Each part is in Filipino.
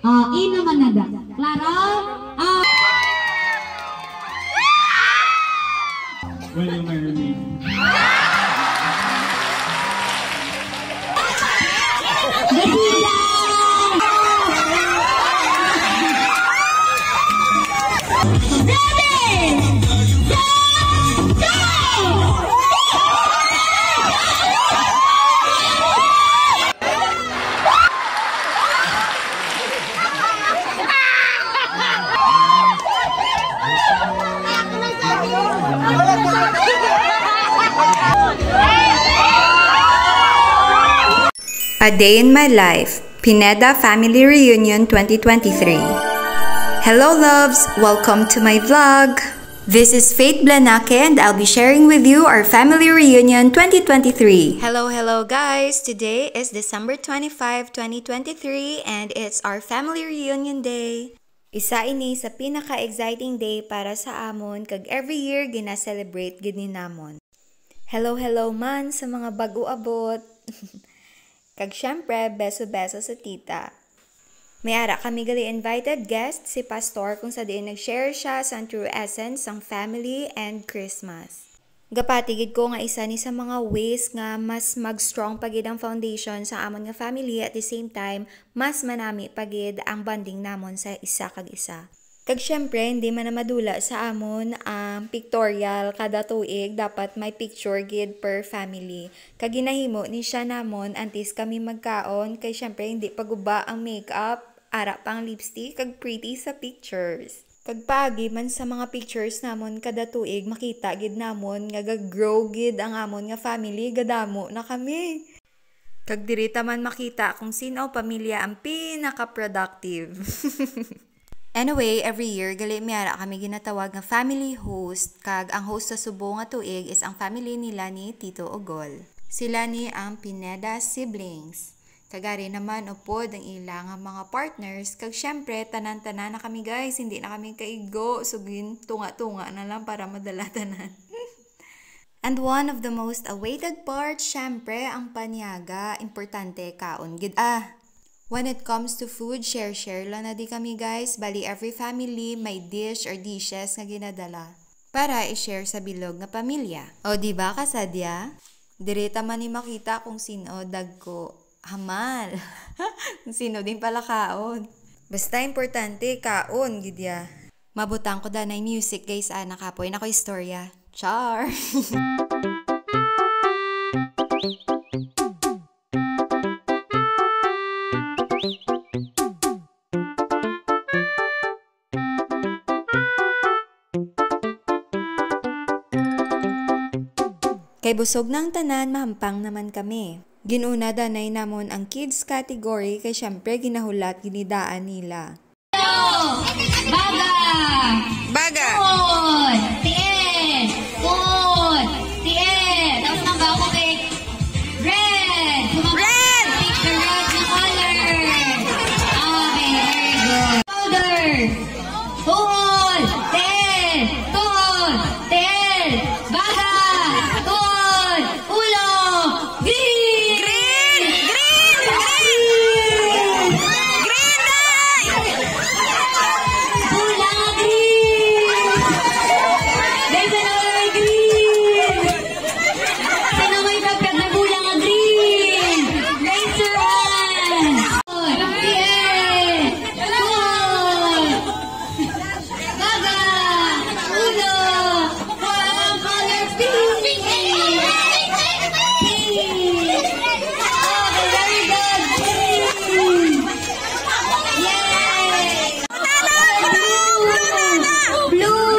Ino manada. Klaro? Will you marry me? A Day in My Life, Pineda Family Reunion 2023. Hello loves! Welcome to my vlog! This is Faith Blanake and I'll be sharing with you our Family Reunion 2023. Hello guys! Today is December 25, 2023 and it's our Family Reunion Day. Isa ini sa pinaka-exciting day para sa amon kag every year gina-celebrate gid ni namon. Hello man sa mga bago abot. Kag syempre, beso-beso sa tita. May ara kami gali invited guest si Pastor kung sa diin nag-share siya sa true essence ng family and Christmas. Gapatigid ko nga isa ni sa mga ways nga mas mag-strong pagid ang foundation sa amon nga family at the same time, mas manami pagid ang bonding namon sa isa kag isa. Kag syempre, hindi man na madula sa amon ang pictorial kada tuig, dapat may picture gid per family. Kag ginahimo ni siya namon antes kami magkaon, kay syempre hindi paguba ang makeup, ara pang lipstick, kag pretty sa pictures. Kag pagi man sa mga pictures namon kada tuig, makita gid namon nga gag-grow gid ang amon nga family, gadamo na kami. Kag dirita man makita kung sino pamilya ang pinaka-productive. Anyway, every year, gali miyara kami ginatawag nga family host, kag ang host sa subo nga tuig is ang family nila ni Tito Ogol. Sila ni ang Pineda siblings. Kagari naman upod ang ilang mga partners, kag syempre, tanan-tanan na kami guys, hindi na kami kaigo, sugin tunga-tunga na lang para madala tanan. And one of the most awaited parts, syempre, ang panyaga, importante kaon gid When it comes to food, share lang na di kami guys. Bali every family may dish or dishes nga ginadala para i-share sa bilog nga pamilya. O diba kasadya? Direta man ni makita kung sino dagko hamal. Kung sino din pala kaon. Basta importante kaon gidya. Mabutang ko danay music guys nakapoy na ko istorya. Char! Kay busog ng tanan, mahampang naman kami. Ginuna danay namon ang kids category kay syempre ginahulat ginidaan nila. Baga! Baga! Pun! Tien! Pun! Tien! Tapos nang ba ako kay red! Red! The red na color! Okay, very good. Powder! Pun! Tien! Pun! Tien! Baga! Pun! Ulo! Green! Green! Green! Green! Green day! Ulang green! Dahil sa naman may green! Sa naman pagpag na bulang green! Raise your hand! Yeah! Good! Baga! Ulo! Ang color pink! Pink! Okay, very good! Green! Yay! Blue!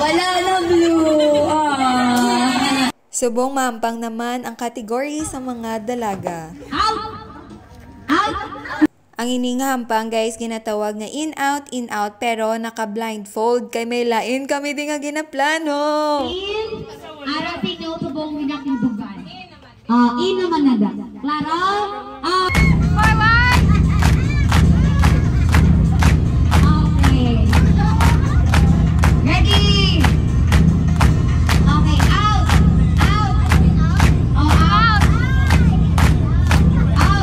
Wala na blue. Subong mahampang naman ang kategory sa mga dalaga. Out! Out! Ang ining hampang guys ginatawag na in out pero naka-blindfold kay may lain kami din nga ginaplano. In, arasin nyo subong minakibugan. In naman nada. Klaro? Okay. Ready? Okay, out! Out! Oh, out! Out!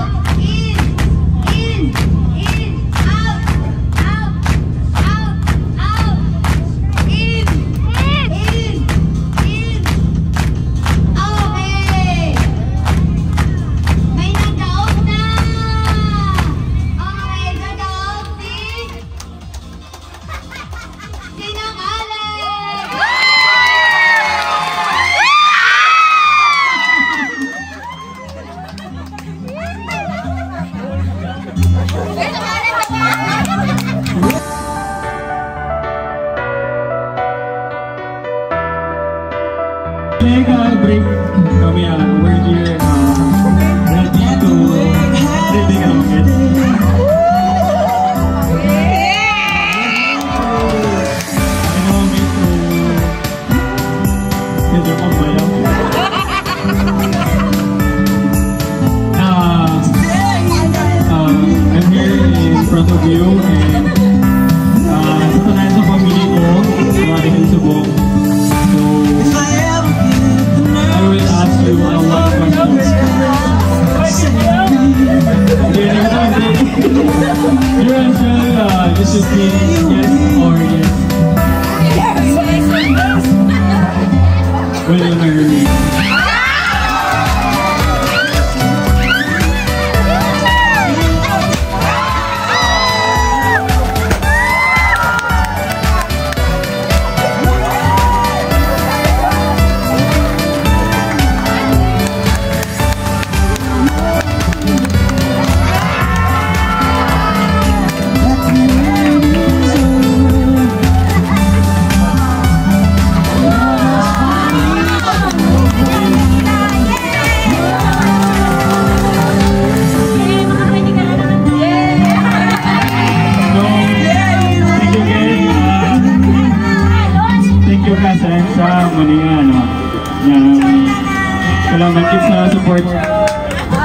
Salamat kit sa support.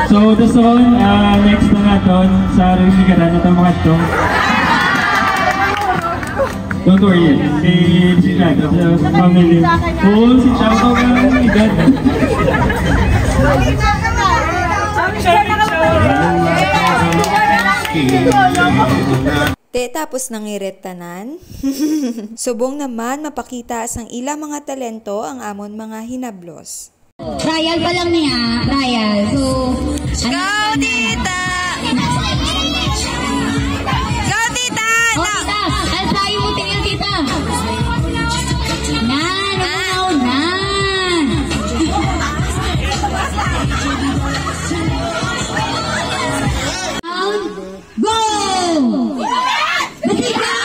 So, the song, next na natin sa Rizikaran at ang mga ito. Don't worry, si Nato, sa family. Oo, si Chow ka nga, igad. Tapos nangirit tanan. Subong naman mapakita sang ilang mga talento ang amon mga hinablos. Trial pa lang niya, trial. So, Go, tita! Go, tita! oh, tita, ang sayo mo tingin, tita. Na. Go! Basika!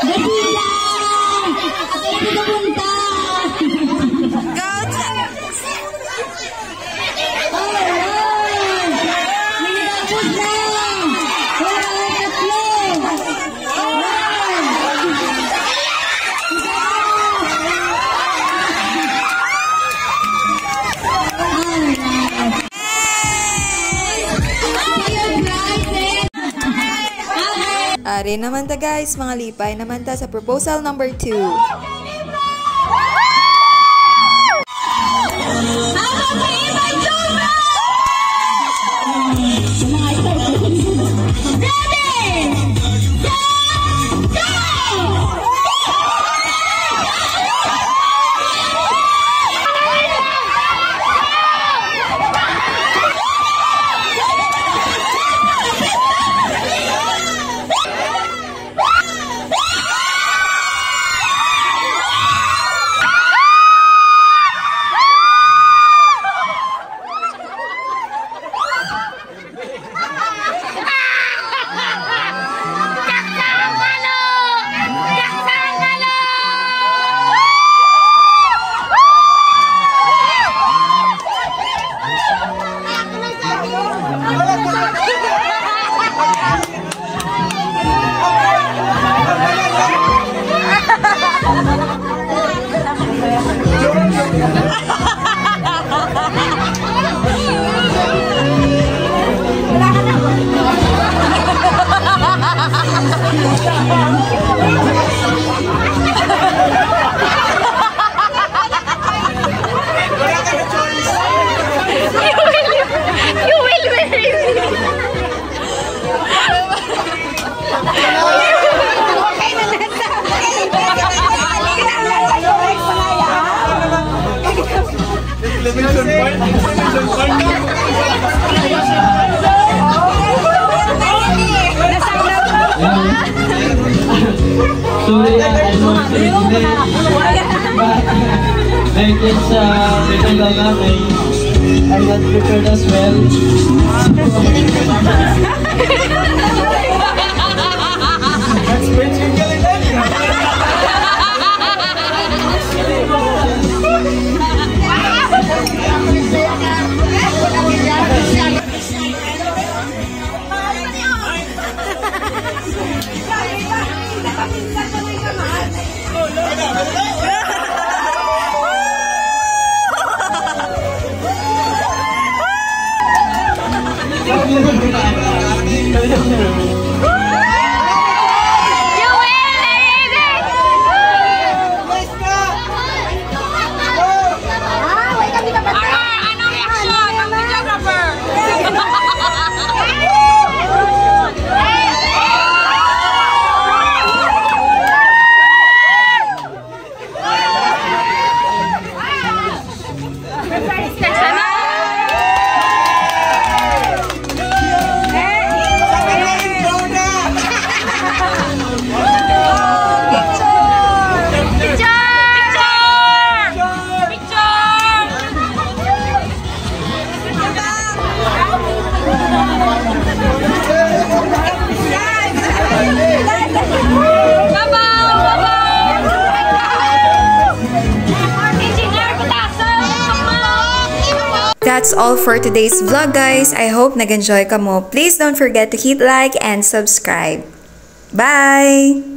Basika! Kasi pupunta! Go, Are naman ta guys, mga lipay naman ta sa proposal number 2. Sorry, I know it's today. Like it's I got prepared as well. That's all for today's vlog, guys. I hope nag-enjoy ka mo. Please don't forget to hit like and subscribe. Bye!